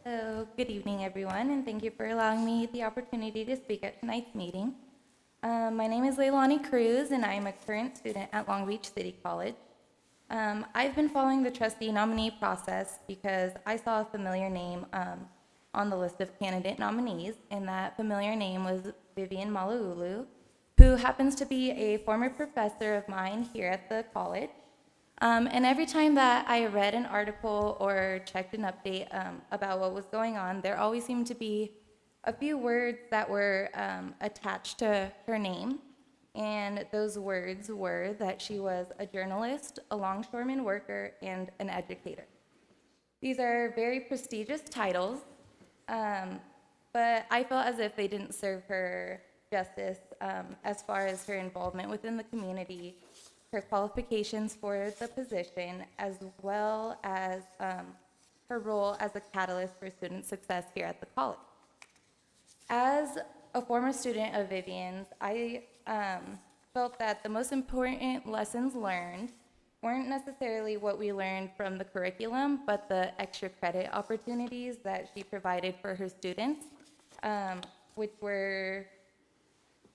So, good evening, everyone, and thank you for allowing me the opportunity to speak at tonight's meeting. My name is Leilani Cruz, and I am a current student at Long Beach City College. I've been following the trustee nominee process because I saw a familiar name on the list of candidate nominees, and that familiar name was Vivian Malauulu, who happens to be a former professor of mine here at the college. And every time that I read an article or checked an update about what was going on, there always seemed to be a few words that were attached to her name. And those words were that she was a journalist, a longshoreman worker, and an educator. These are very prestigious titles, but I felt as if they didn't serve her justice as far as her involvement within the community, her qualifications for the position, as well as her role as a catalyst for student success here at the college. As a former student of Vivian's, I felt that the most important lessons learned weren't necessarily what we learned from the curriculum, but the extra credit opportunities that she provided for her students, which were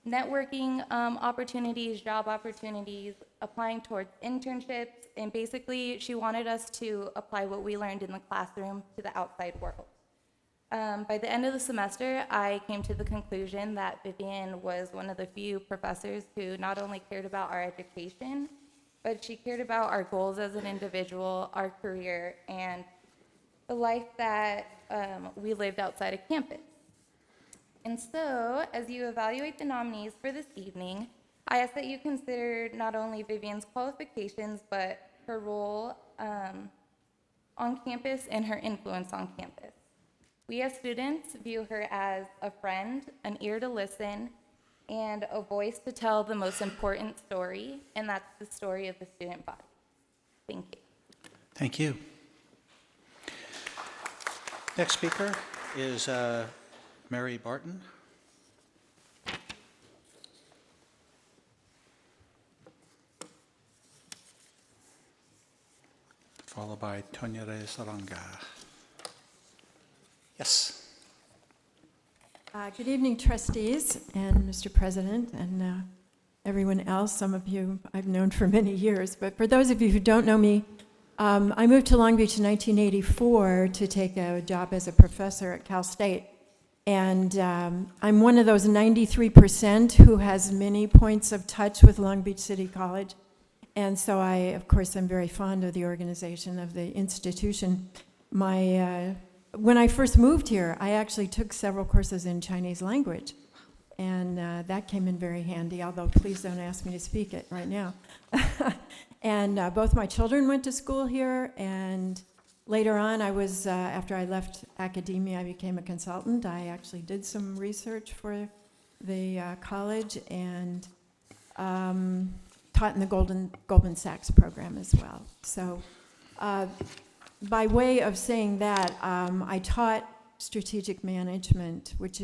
networking opportunities, job opportunities, applying towards internships, and basically she wanted us to apply what we learned in the classroom to the outside world. By the end of the semester, I came to the conclusion that Vivian was one of the few professors who not only cared about our education, but she cared about our goals as an individual, our career, and the life that we lived outside of campus. And so, as you evaluate the nominees for this evening, I ask that you consider not only Vivian's qualifications, but her role on campus and her influence on campus. We as students view her as a friend, an ear to listen, and a voice to tell the most important story, and that's the story of the student body. Thank you. Thank you. Next speaker is Mary Barton. Followed by Tonyere Saranga. Yes. Good evening, trustees and Mr. President and everyone else. Some of you I've known for many years, but for those of you who don't know me, I moved to Long Beach in 1984 to take a job as a professor at Cal State. And I'm one of those 93% who has many points of touch with Long Beach City College. And so I, of course, I'm very fond of the organization of the institution. When I first moved here, I actually took several courses in Chinese language. And that came in very handy, although please don't ask me to speak it right now. And both my children went to school here, and later on, after I left academia, I became a consultant. I actually did some research for the college and taught in the Goldman Sachs program as well. So by way of saying that, I taught strategic management, which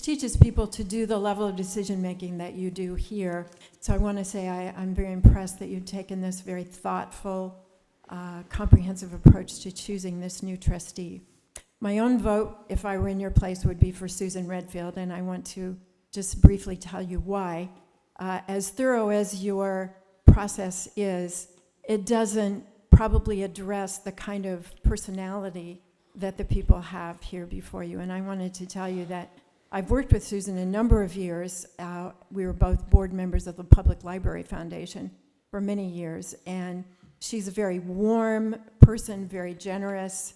teaches people to do the level of decision-making that you do here. So I want to say I'm very impressed that you've taken this very thoughtful, comprehensive approach to choosing this new trustee. My own vote, if I were in your place, would be for Susan Redfield, and I want to just briefly tell you why. As thorough as your process is, it doesn't probably address the kind of personality that the people have here before you. And I wanted to tell you that I've worked with Susan a number of years. We were both board members of the Public Library Foundation for many years, and she's a very warm person, very generous,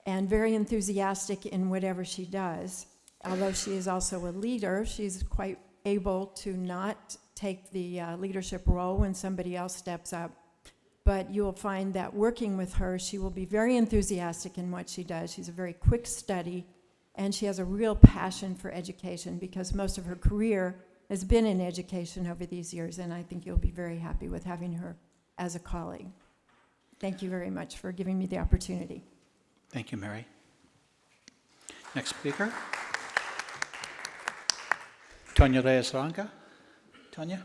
and very enthusiastic in whatever she does. Although she is also a leader, she's quite able to not take the leadership role when somebody else steps up. But you will find that working with her, she will be very enthusiastic in what she does. She's a very quick study, and she has a real passion for education because most of her career has been in education over these years, and I think you'll be very happy with having her as a colleague. Thank you very much for giving me the opportunity. Thank you, Mary. Next speaker. Tonya Reyes-Saranga. Tonya?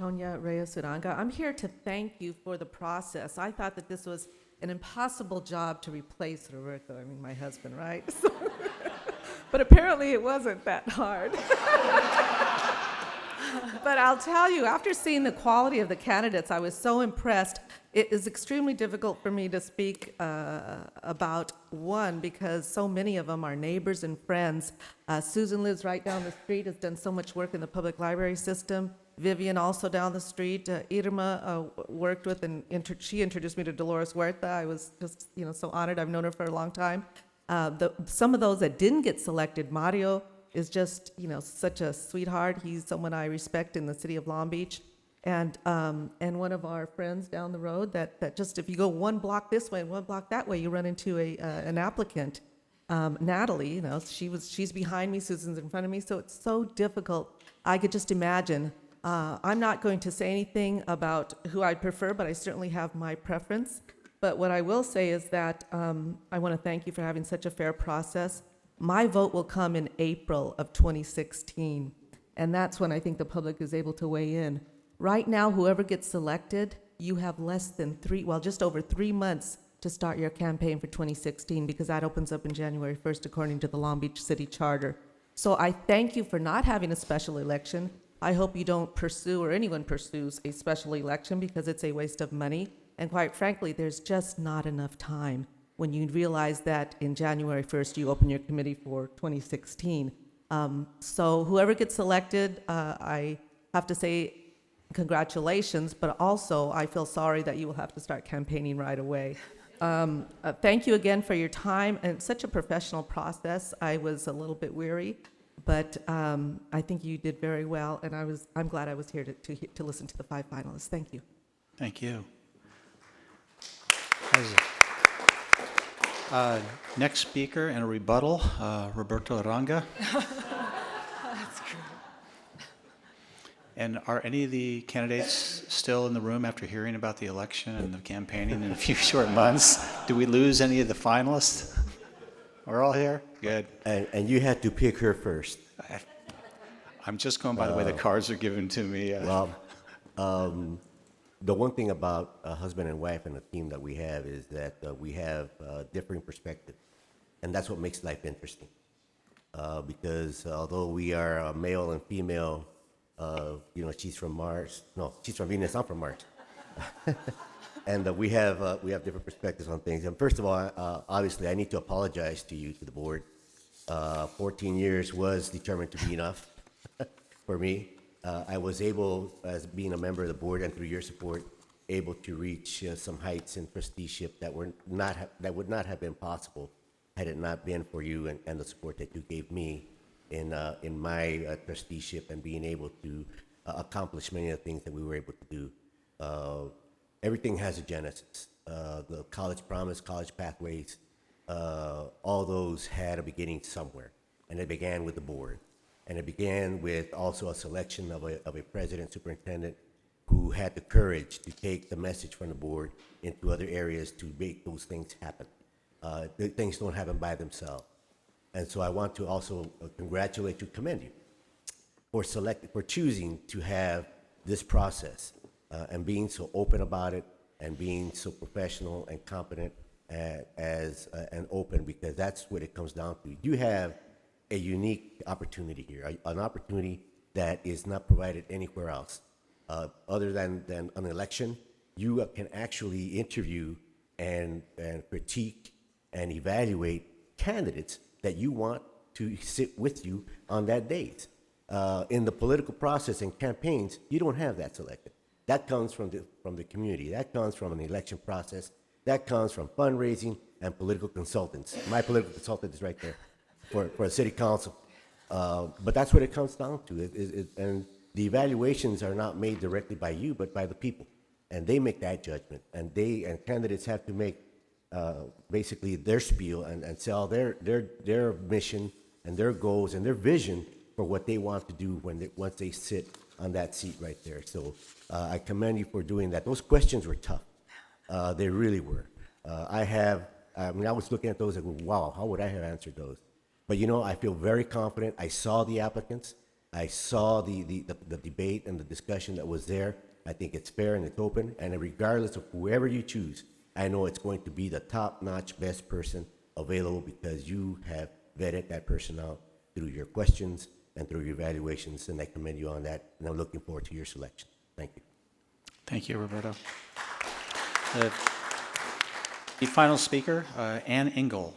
Tonya Reyes Uranga. I'm here to thank you for the process. I thought that this was an impossible job to replace Roberto, I mean, my husband, right? But apparently it wasn't that hard. But I'll tell you, after seeing the quality of the candidates, I was so impressed. It is extremely difficult for me to speak about one because so many of them are neighbors and friends. Susan lives right down the street, has done so much work in the public library system. Vivian also down the street. Irma worked with and she introduced me to Dolores Huerta. I was just so honored. I've known her for a long time. Some of those that didn't get selected, Mario is just such a sweetheart. He's someone I respect in the city of Long Beach. And one of our friends down the road that just if you go one block this way and one block that way, you run into an applicant. Natalie, she's behind me, Susan's in front of me, so it's so difficult. I could just imagine. I'm not going to say anything about who I'd prefer, but I certainly have my preference. But what I will say is that I want to thank you for having such a fair process. My vote will come in April of 2016, and that's when I think the public is able to weigh in. Right now, whoever gets selected, you have just over 3 months to start your campaign for 2016 because that opens up in January 1st according to the Long Beach City Charter. So I thank you for not having a special election. I hope you don't pursue or anyone pursues a special election because it's a waste of money. And quite frankly, there's just not enough time when you realize that in January 1st you open your committee for 2016. So whoever gets selected, I have to say congratulations, but also I feel sorry that you will have to start campaigning right away. Thank you again for your time, and it's such a professional process. I was a little bit weary, but I think you did very well, and I'm glad I was here to listen to the 5 finalists. Thank you. Thank you. Next speaker and a rebuttal, Roberto Uranga. And are any of the candidates still in the room after hearing about the election and the campaigning in a few short months? Do we lose any of the finalists? We're all here? Good. And you had to pick her first. I'm just going by the way the cards are given to me. The one thing about a husband and wife and the team that we have is that we have differing perspectives. And that's what makes life interesting. Because although we are male and female, she's from Mars. No, she's from Venus. I'm from Mars. And we have different perspectives on things. And first of all, obviously, I need to apologize to you, to the board. 14 years was determined to be enough for me. I was able, as being a member of the board and through your support, able to reach some heights in trusteeship that would not have been possible had it not been for you and the support that you gave me in my trusteeship and being able to accomplish many of the things that we were able to do. Everything has a genesis. The college promise, college pathways, all those had a beginning somewhere, and it began with the board. And it began with also a selection of a president, superintendent, who had the courage to take the message from the board into other areas to make those things happen. Things don't happen by themselves. And so I want to also congratulate you, commend you for choosing to have this process and being so open about it and being so professional and competent and open, because that's what it comes down to. You have a unique opportunity here, an opportunity that is not provided anywhere else. Other than an election, you can actually interview and critique and evaluate candidates that you want to sit with you on that date. In the political process and campaigns, you don't have that selected. That comes from the community. That comes from an election process. That comes from fundraising and political consultants. My political consultant is right there for a city council. But that's what it comes down to. And the evaluations are not made directly by you, but by the people. And they make that judgment. And candidates have to make basically their spiel and sell their mission and their goals and their vision for what they want to do once they sit on that seat right there. So I commend you for doing that. Those questions were tough. They really were. I was looking at those and go, wow, how would I have answered those? But I feel very confident. I saw the applicants. I saw the debate and the discussion that was there. I think it's fair and it's open, and regardless of whoever you choose, I know it's going to be the top-notch best person available because you have vetted that person out through your questions and through your evaluations, and I commend you on that, and I'm looking forward to your selection. Thank you. Thank you, Roberto. The final speaker, Ann Engel.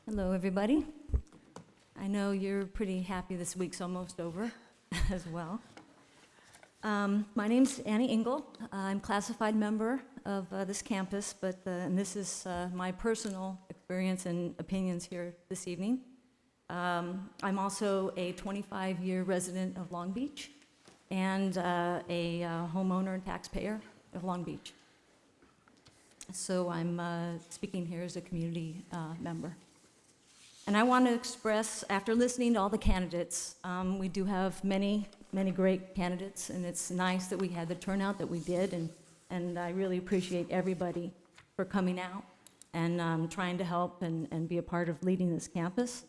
Hello, everybody. I know you're pretty happy this week's almost over as well. My name's Annie Engel. I'm classified member of this campus, and this is my personal experience and opinions here this evening. I'm also a 25-year resident of Long Beach and a homeowner and taxpayer of Long Beach. So I'm speaking here as a community member. And I want to express, after listening to all the candidates, we do have many, many great candidates, and it's nice that we had the turnout that we did, and I really appreciate everybody for coming out and trying to help and be a part of leading this campus.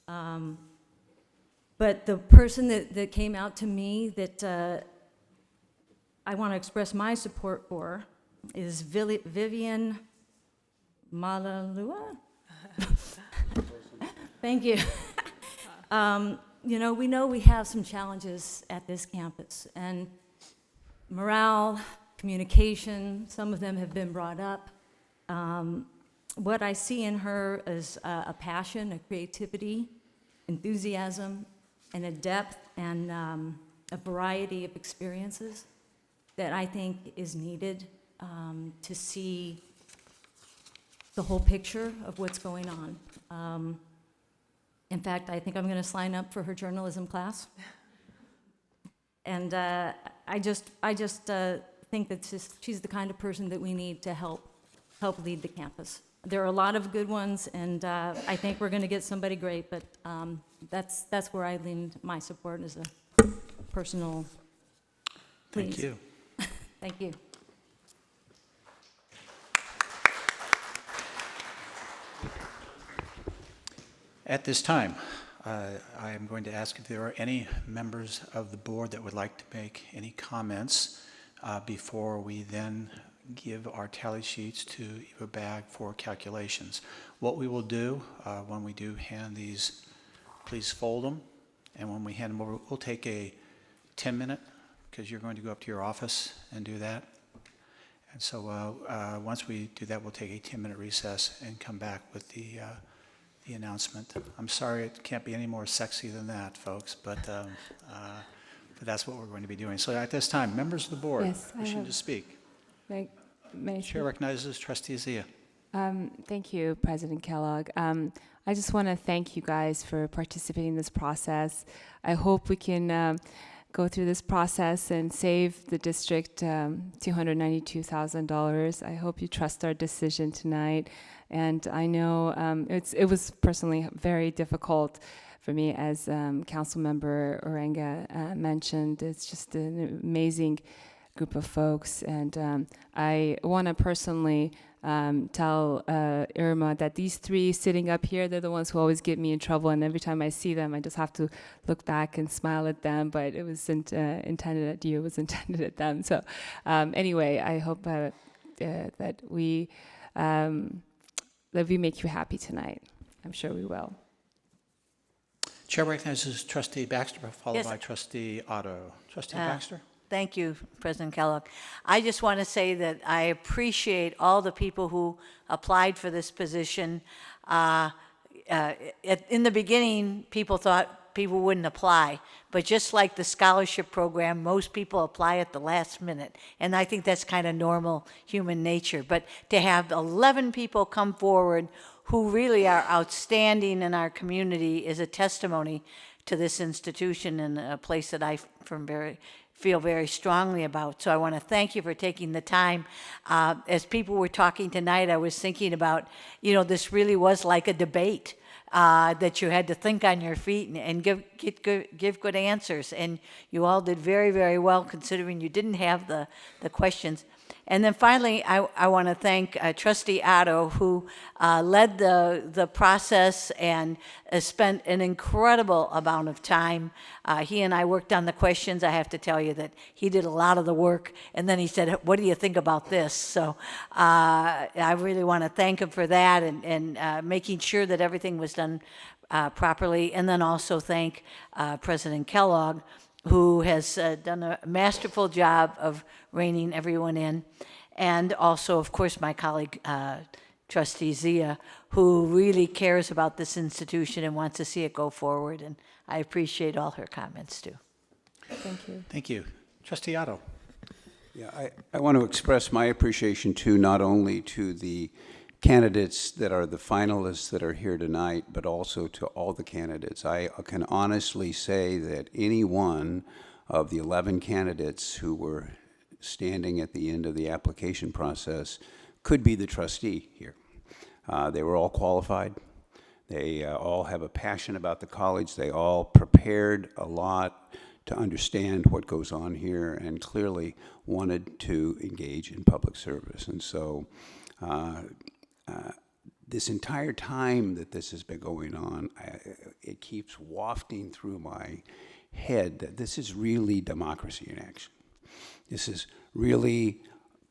But the person that came out to me that I want to express my support for is Vivian Malalua. Thank you. You know we have some challenges at this campus, and morale, communication, some of them have been brought up. What I see in her is a passion, a creativity, enthusiasm, and a depth and a variety of experiences that I think is needed to see the whole picture of what's going on. In fact, I think I'm going to sign up for her journalism class. And I just think that she's the kind of person that we need to help lead the campus. There are a lot of good ones, and I think we're going to get somebody great, but that's where I lean my support as a personal Thank please. you. Thank you. At this time, I am going to ask if there are any members of the board that would like to make any comments before we then give our tally sheets to Eva Bag for calculations. What we will do when we do hand these, please fold them, and when we hand them over, we'll take a 10-minute, because you're going to go up to your office and do that. And so once we do that, we'll take a 10-minute recess and come back with the announcement. I'm sorry it can't be any more sexy than that, folks, but that's what we're going to be doing. So at this time, members of the board Yes, I wishing have- to speak. May I Chair recognizes Trustee Zia. Thank you, President Kellogg. I just want to thank you guys for participating in this process. I hope we can go through this process and save the district $292,000. I hope you trust our decision tonight. And I know it was personally very difficult for me, as Councilmember Orenga mentioned. It's just an amazing group of folks, and I want to personally tell Irma that these three sitting up here, they're the ones who always get me in trouble, and every time I see them, I just have to look back and smile at them, but it wasn't intended at you, it was intended at them. So anyway, I hope that we make you happy tonight. I'm sure we will. Chair recognizes Trustee Baxter, followed Yes. by Trustee Otto. Trustee Baxter? Thank you, President Kellogg. I just want to say that I appreciate all the people who applied for this position. In the beginning, people thought people wouldn't apply, but just like the scholarship program, most people apply at the last minute, and I think that's kind of normal human nature. But to have 11 people come forward who really are outstanding in our community is a testimony to this institution and a place that I feel very strongly about. So I want to thank you for taking the time. As people were talking tonight, I was thinking about, this really was like a debate. that you had to think on your feet and give good answers. And you all did very, very well considering you didn't have the questions. And then finally, I want to thank Trustee Otto, who led the process and spent an incredible amount of time. He and I worked on the questions. I have to tell you that he did a lot of the work, and then he said, "What do you think about this?" So I really want to thank him for that and making sure that everything was done properly. And then also thank President Kellogg, who has done a masterful job of reining everyone in. And also, of course, my colleague, Trustee Zia, who really cares about this institution and wants to see it go forward. And I appreciate all her comments, too. Thank you. Thank you. Trustee Otto. Yeah, I want to express my appreciation too, not only to the candidates that are the finalists that are here tonight, but also to all the candidates. I can honestly say that any one of the 11 candidates who were standing at the end of the application process could be the trustee here. They were all qualified. They all have a passion about the college. They all prepared a lot to understand what goes on here and clearly wanted to engage in public service. And so this entire time that this has been going on, it keeps wafting through my head that this is really democracy in action. This is really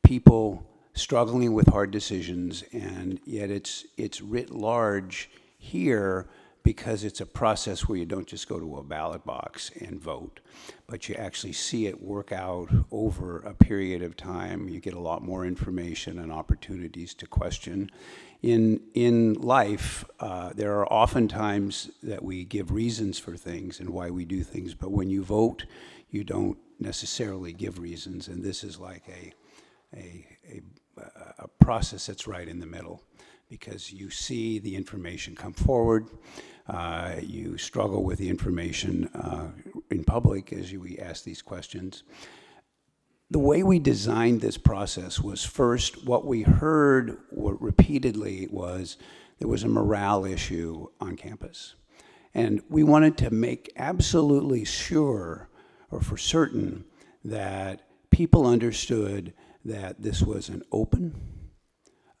people struggling with hard decisions, and yet it's writ large here because it's a process where you don't just go to a ballot box and vote, but you actually see it work out over a period of time. You get a lot more information and opportunities to question. In life, there are often times that we give reasons for things and why we do things, but when you vote, you don't necessarily give reasons, and this is like a process that's right in the middle, because you see the information come forward, you struggle with the information in public as we ask these questions. The way we designed this process was, first, what we heard repeatedly was there was a morale issue on campus. And we wanted to make absolutely sure, or for certain, that people understood that this was an open,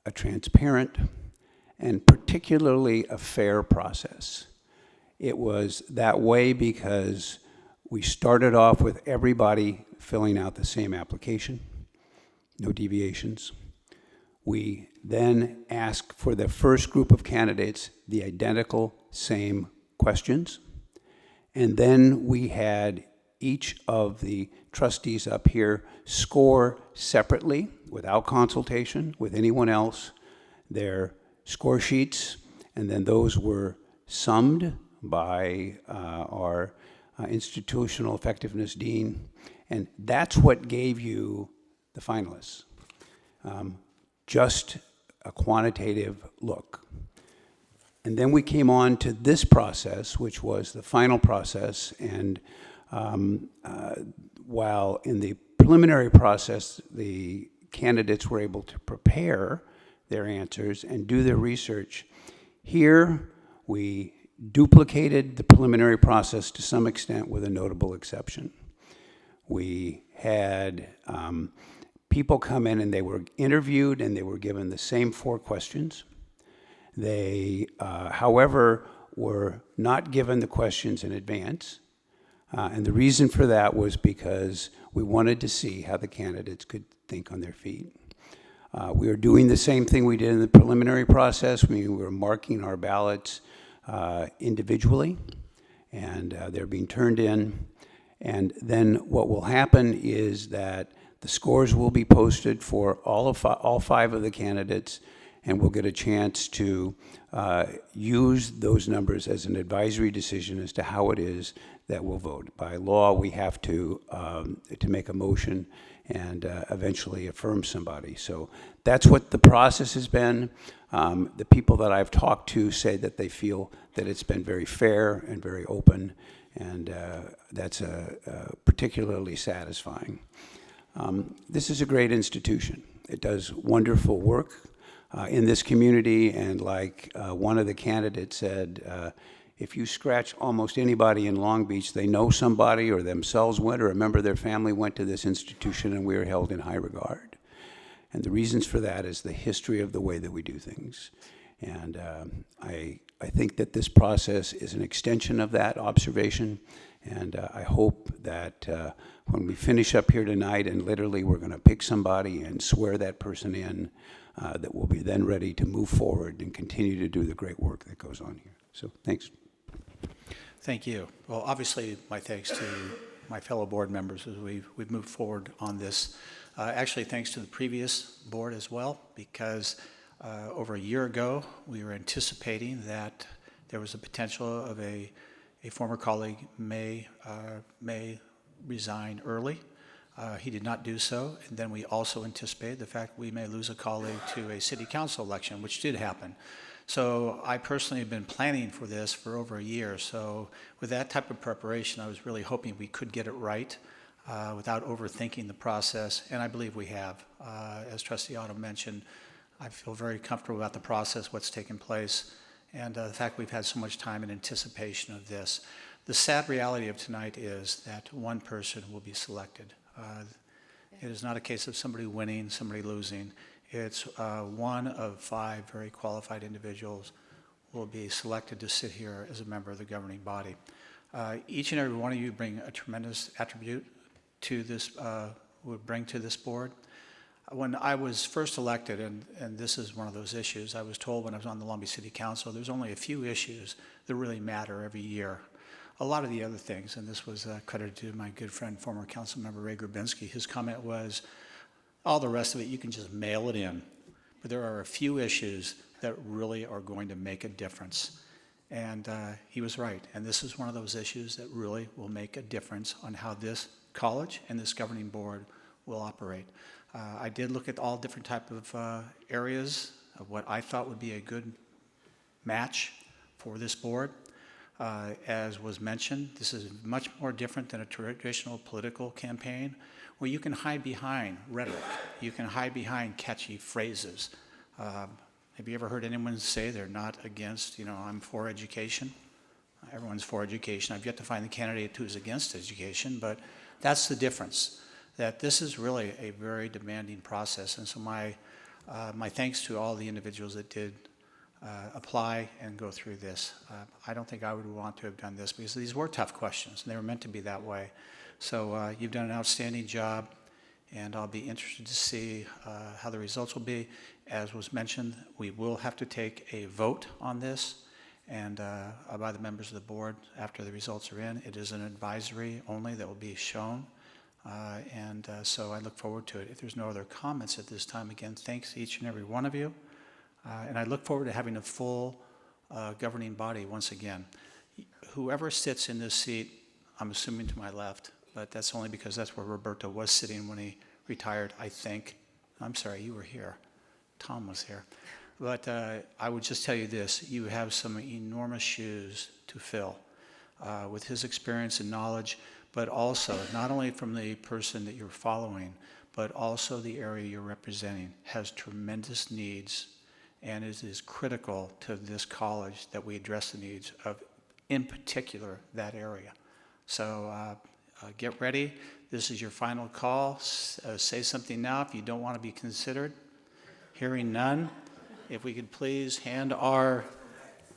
a transparent, and particularly a fair process. It was that way because we started off with everybody filling out the same application, no deviations. We then asked for the first group of candidates the identical same questions, and then we had each of the trustees up here score separately, without consultation with anyone else, their score sheets, and then those were summed by our institutional effectiveness dean, and that's what gave you the finalists. Just a quantitative look. And then we came on to this process, which was the final process, and while in the preliminary process, the candidates were able to prepare their answers and do their research, here we duplicated the preliminary process to some extent with a notable exception. We had people come in and they were interviewed and they were given the same 4 questions. They, however, were not given the questions in advance. And the reason for that was because we wanted to see how the candidates could think on their feet. We are doing the same thing we did in the preliminary process. We were marking our ballots individually, and they're being turned in. And then what will happen is that the scores will be posted for all 5 of the candidates, and we'll get a chance to use those numbers as an advisory decision as to how it is that we'll vote. By law, we have to make a motion and eventually affirm somebody. So that's what the process has been. The people that I've talked to say that they feel that it's been very fair and very open, and that's particularly satisfying. This is a great institution. It does wonderful work. in this community, and like one of the candidates said, if you scratch almost anybody in Long Beach, they know somebody or themselves went or a member of their family went to this institution, and we are held in high regard. And the reasons for that is the history of the way that we do things. And I think that this process is an extension of that observation, and I hope that when we finish up here tonight and literally we're going to pick somebody and swear that person in, that we'll be then ready to move forward and continue to do the great work that goes on here. So thanks. Thank you. Well, obviously, my thanks to my fellow board members as we've moved forward on this. Actually, thanks to the previous board as well, because over a year ago, we were anticipating that there was a potential of a former colleague may resign early. He did not do so, and then we also anticipated the fact we may lose a colleague to a city council election, which did happen. So I personally have been planning for this for over a year. So with that type of preparation, I was really hoping we could get it right without overthinking the process, and I believe we have. As Trustee Otto mentioned, I feel very comfortable about the process, what's taken place, and the fact we've had so much time in anticipation of this. The sad reality of tonight is that one person will be selected. It is not a case of somebody winning, somebody losing. It's one of 5 very qualified individuals will be selected to sit here as a member of the governing body. Each and every one of you bring a tremendous attribute to this, would bring to this board. When I was first elected, and this is one of those issues, I was told when I was on the Long Beach City Council, there's only a few issues that really matter every year. A lot of the other things, and this was credited to my good friend, former council member Ray Grabinski, his comment was, all the rest of it, you can just mail it in. But there are a few issues that really are going to make a difference. And he was right. And this is one of those issues that really will make a difference on how this college and this governing board will operate. I did look at all different type of areas of what I thought would be a good match for this board. As was mentioned, this is much more different than a traditional political campaign where you can hide behind rhetoric. You can hide behind catchy phrases. Have you ever heard anyone say they're not against, I'm for education? Everyone's for education. I've yet to find the candidate who's against education, but that's the difference, that this is really a very demanding process. And so my thanks to all the individuals that did apply and go through this. I don't think I would want to have done this because these were tough questions and they were meant to be that way. So you've done an outstanding job, and I'll be interested to see how the results will be. As was mentioned, we will have to take a vote on this and by the members of the board after the results are in. It is an advisory only that will be shown. So I look forward to it. If there's no other comments at this time, again, thanks to each and every one of you. And I look forward to having a full governing body once again. Whoever sits in this seat, I'm assuming to my left, but that's only because that's where Roberto was sitting when he retired, I think. I'm sorry, you were here. Tom was here. But I would just tell you this, you have some enormous shoes to fill with his experience and knowledge, but also not only from the person that you're following, but also the area you're representing has tremendous needs, and it is critical to this college that we address the needs of, in particular, that area. So get ready. This is your final call. Say something now if you don't want to be considered. Hearing none, if we could please hand our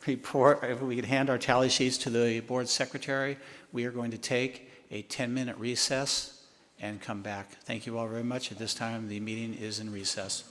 report, if we could hand our tally sheets to the board secretary, we are going to take a 10-minute recess and come back. Thank you all very much. At this time, the meeting is in recess.